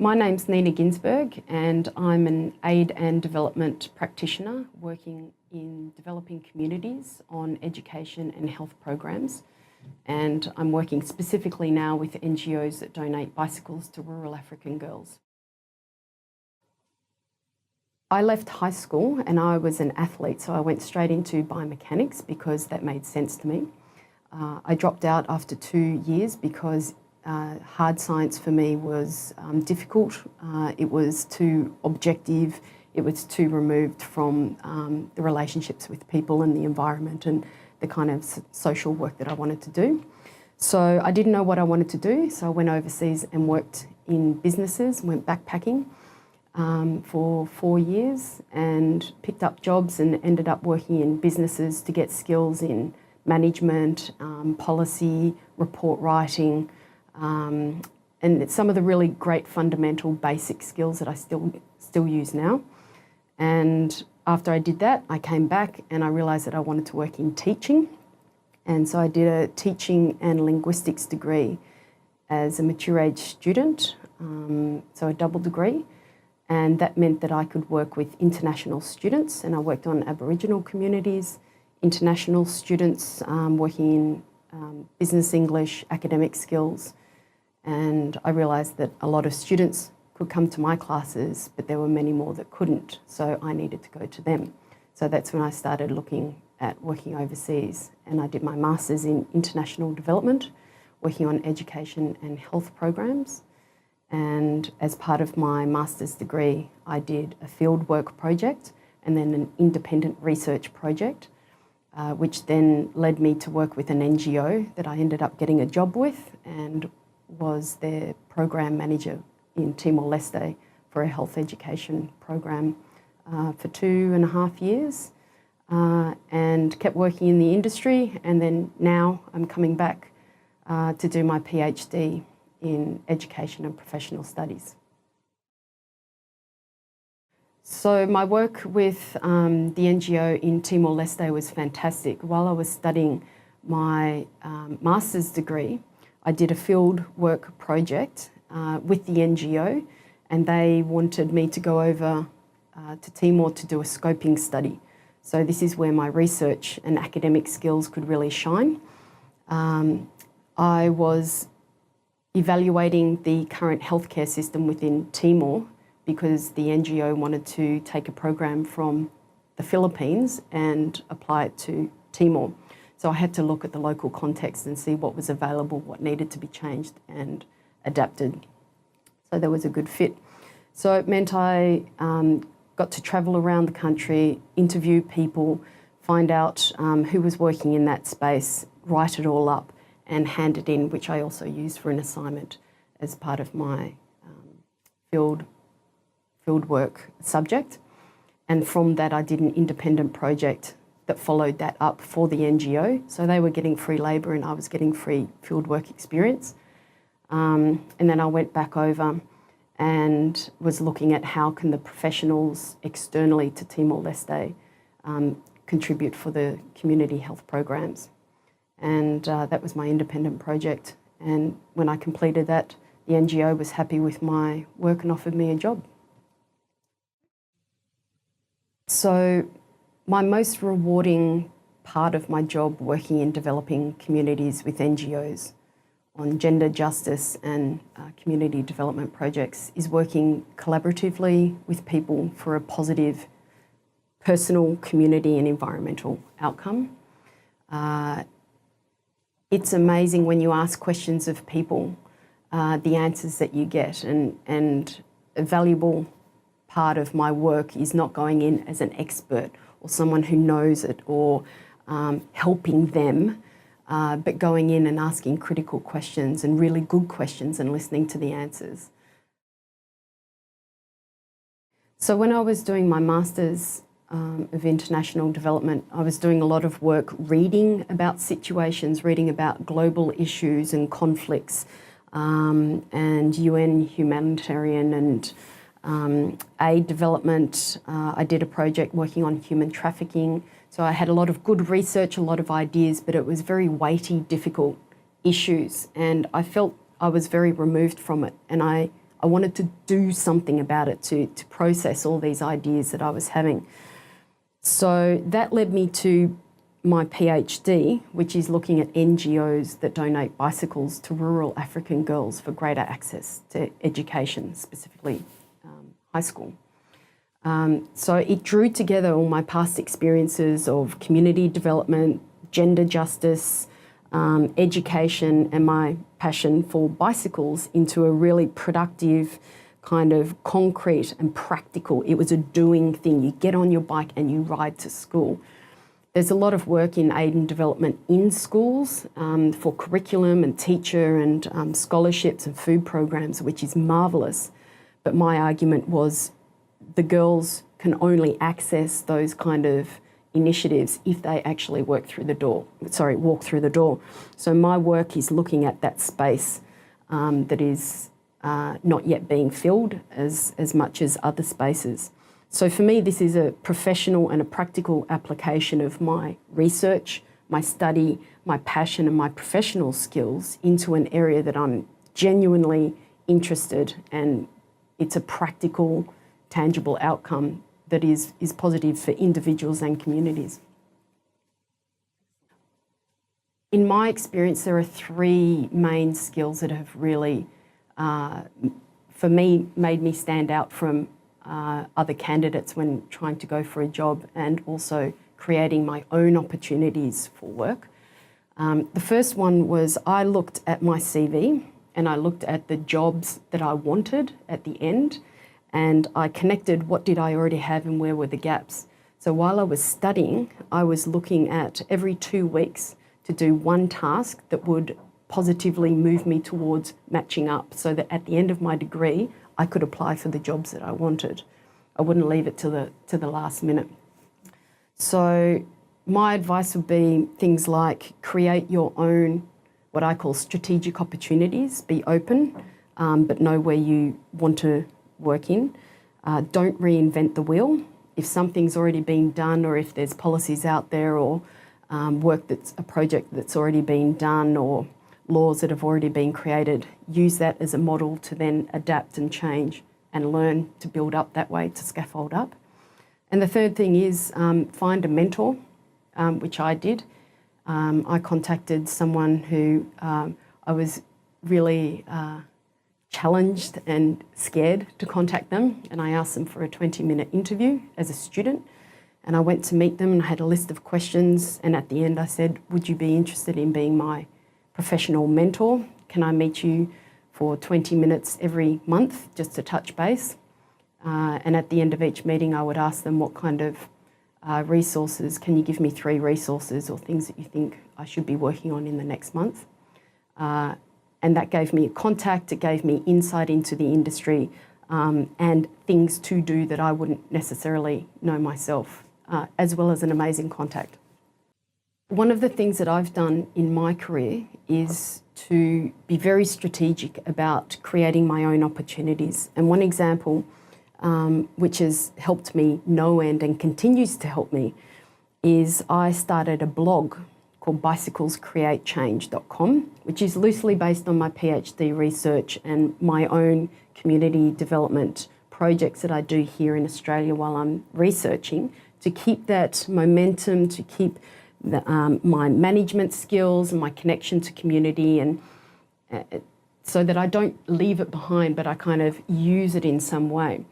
My name's Nina Ginsberg and I'm an aid and development practitioner working in developing communities on education and health programs. And I'm working specifically now with NGOs that donate bicycles to rural African girls. I left high school and I was an athlete, so I went straight into biomechanics because that made sense to me. I dropped out after 2 years because hard science for me was difficult. It was too objective. It was too removed from the relationships with people and the environment and the kind of social work that I wanted to do. So I didn't know what I wanted to do, so I went overseas and worked in businesses, went backpacking for 4 years and picked up jobs and ended up working in businesses to get skills in management, policy, report writing, and some of the really great fundamental basic skills that I still use now. And after I did that, I came back and I realised that I wanted to work in teaching. And so I did a teaching and linguistics degree as a mature age student, so a double degree. And that meant that I could work with international students, and I worked on Aboriginal communities, international students working in business English, academic skills. And I realised that a lot of students could come to my classes, but there were many more that couldn't, so I needed to go to them. So that's when I started looking at working overseas, and I did my Masters in International Development, working on education and health programs. And as part of my Master's degree, I did a fieldwork project and then an independent research project, which then led me to work with an NGO that I ended up getting a job with and was their program manager in Timor-Leste for a health education program for 2.5 years, and kept working in the industry. And then now I'm coming back to do my PhD in education and professional studies. So my work with the NGO in Timor-Leste was fantastic. While I was studying my master's degree, I did a field work project with the NGO, and they wanted me to go over to Timor to do a scoping study. So this is where my research and academic skills could really shine. I was evaluating the current healthcare system within Timor because the NGO wanted to take a program from the Philippines and apply it to Timor. So I had to look at the local context and see what was available, what needed to be changed and adapted. So there was a good fit. So it meant I got to travel around the country, interview people, find out who was working in that space, write it all up and hand it in, which I also used for an assignment as part of my field work subject. And from that, I did an independent project that followed that up for the NGO. So they were getting free labour and I was getting free fieldwork experience. And then I went back over and was looking at how can the professionals externally to Timor-Leste contribute for the community health programs. And that was my independent project. And when I completed that, the NGO was happy with my work and offered me a job. So my most rewarding part of my job working in developing communities with NGOs on gender justice and community development projects is working collaboratively with people for a positive personal, community and environmental outcome. It's amazing when you ask questions of people, the answers that you get, and a valuable part of my work is not going in as an expert or someone who knows it or helping them, but going in and asking critical questions and really good questions and listening to the answers. So when I was doing my Masters of International Development, I was doing a lot of work reading about situations, reading about global issues and conflicts, and UN humanitarian and aid development. I did a project working on human trafficking. So I had a lot of good research, a lot of ideas, but it was very weighty, difficult issues. And I felt I was very removed from it. And I I wanted to do something about it, to process all these ideas that I was having. So that led me to my PhD, which is looking at NGOs that donate bicycles to rural African girls for greater access to education, specifically high school. So it drew together all my past experiences of community development, gender justice, education, and my passion for bicycles into a really productive, kind of concrete and practical. It was a doing thing. You get on your bike and you ride to school. There's a lot of work in aid and development in schools for curriculum and teacher and scholarships and food programs, which is marvellous. But my argument was the girls can only access those kind of initiatives if they actually walk through the door. So my work is looking at that space that is not yet being filled as much as other spaces. So for me, this is a professional and a practical application of my research, my study, my passion and my professional skills into an area that I'm genuinely interested, and it's a practical, tangible outcome that is positive for individuals and communities. In my experience, there are three main skills that have really, for me, made me stand out from other candidates when trying to go for a job, and also creating my own opportunities for work. The first one was I looked at my CV and I looked at the jobs that I wanted at the end, and I connected what did I already have and where were the gaps. So while I was studying, I was looking at every 2 weeks to do one task that would positively move me towards matching up, so that at the end of my degree, I could apply for the jobs that I wanted. I wouldn't leave it to the last minute. So my advice would be things like create your own, what I call strategic opportunities, be open, but know where you want to work in. Don't reinvent the wheel. If something's already been done, or if there's policies out there, or a project that's already been done, or laws that have already been created, use that as a model to then adapt and change and learn to build up that way, to scaffold up. And the third thing is find a mentor, which I did. I contacted someone who I was really challenged and scared to contact them, and I asked them for a 20-minute interview as a student. And I went to meet them and I had a list of questions, and at the end I said, would you be interested in being my professional mentor? Can I meet you for 20 minutes every month just to touch base? And at the end of each meeting I would ask them, what kind of resources, can you give me 3 resources or things that you think I should be working on in the next month? And that gave me a contact, it gave me insight into the industry, and things to do that I wouldn't necessarily know myself, as well as an amazing contact. One of the things that I've done in my career is to be very strategic about creating my own opportunities. And one example which has helped me no end and continues to help me is I started a blog called bicyclescreatechange.com, which is loosely based on my PhD research and my own community development projects that I do here in Australia while I'm researching, to keep that momentum, to keep my management skills and my connection to community, and so that I don't leave it behind, but I kind of use it in some way.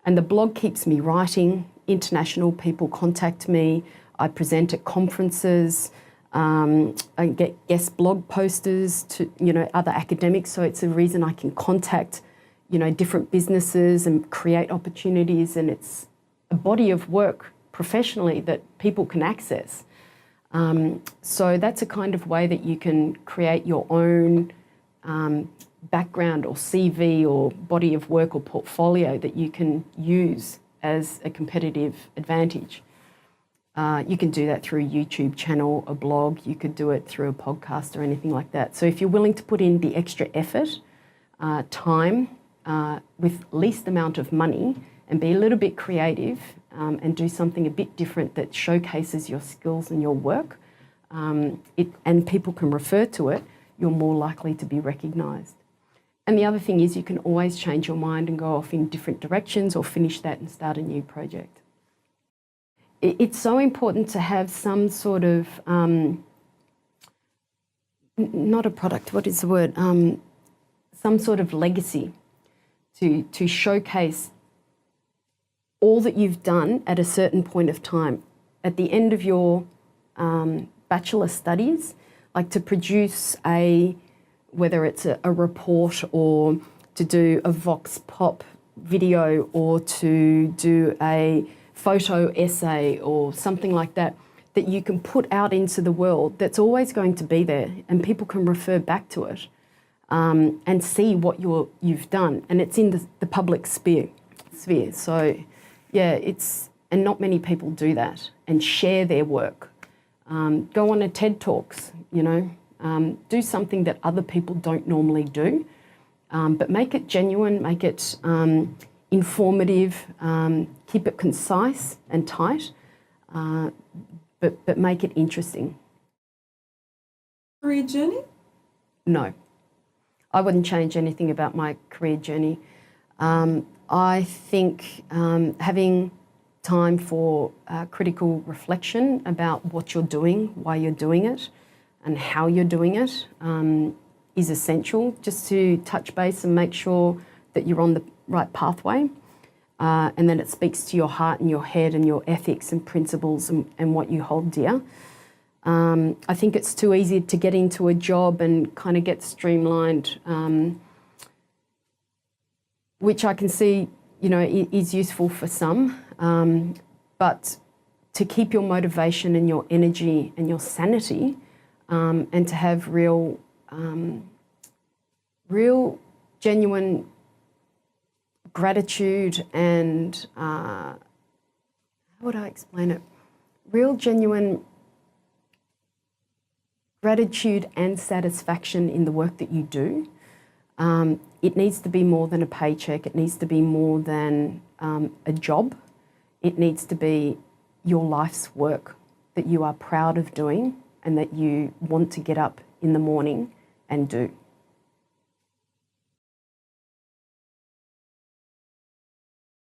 And the blog keeps me writing. International people contact me. I present at conferences. I get guest blog posters to other academics. So it's a reason I can contact different businesses and create opportunities. And it's a body of work professionally that people can access. So that's a kind of way that you can create your own background or CV or body of work or portfolio that you can use as a competitive advantage. You can do that through a YouTube channel, a blog, you could do it through a podcast or anything like that. So if you're willing to put in the extra effort, time, with least amount of money, and be a little bit creative and do something a bit different that showcases your skills and your work, and people can refer to it, you're more likely to be recognised. And the other thing is you can always change your mind and go off in different directions or finish that and start a new project. It's so important to have some sort of, not a product, what is the word? Some sort of legacy to showcase all that you've done at a certain point of time. At the end of your bachelor studies, like to produce whether it's a report or to do a Vox Pop video or to do a photo essay or something like that, that you can put out into the world, that's always going to be there and people can refer back to it and see what you've done. And it's in the public sphere. So yeah, and not many people do that and share their work. Go on a TED Talks, you know, do something that other people don't normally do, but make it genuine, make it informative, keep it concise and tight, but make it interesting. Career journey? No, I wouldn't change anything about my career journey. I think having time for critical reflection about what you're doing, why you're doing it, and how you're doing it is essential, just to touch base and make sure that you're on the right pathway, and that it speaks to your heart and your head and your ethics and principles and what you hold dear. I think it's too easy to get into a job and kind of get streamlined, which I can see, you know, is useful for some, but to keep your motivation and your energy and your sanity, and to have real genuine gratitude and, how would I explain it? Real genuine gratitude and satisfaction in the work that you do. It needs to be more than a paycheck. It needs to be more than a job. It needs to be your life's work that you are proud of doing and that you want to get up in the morning and do.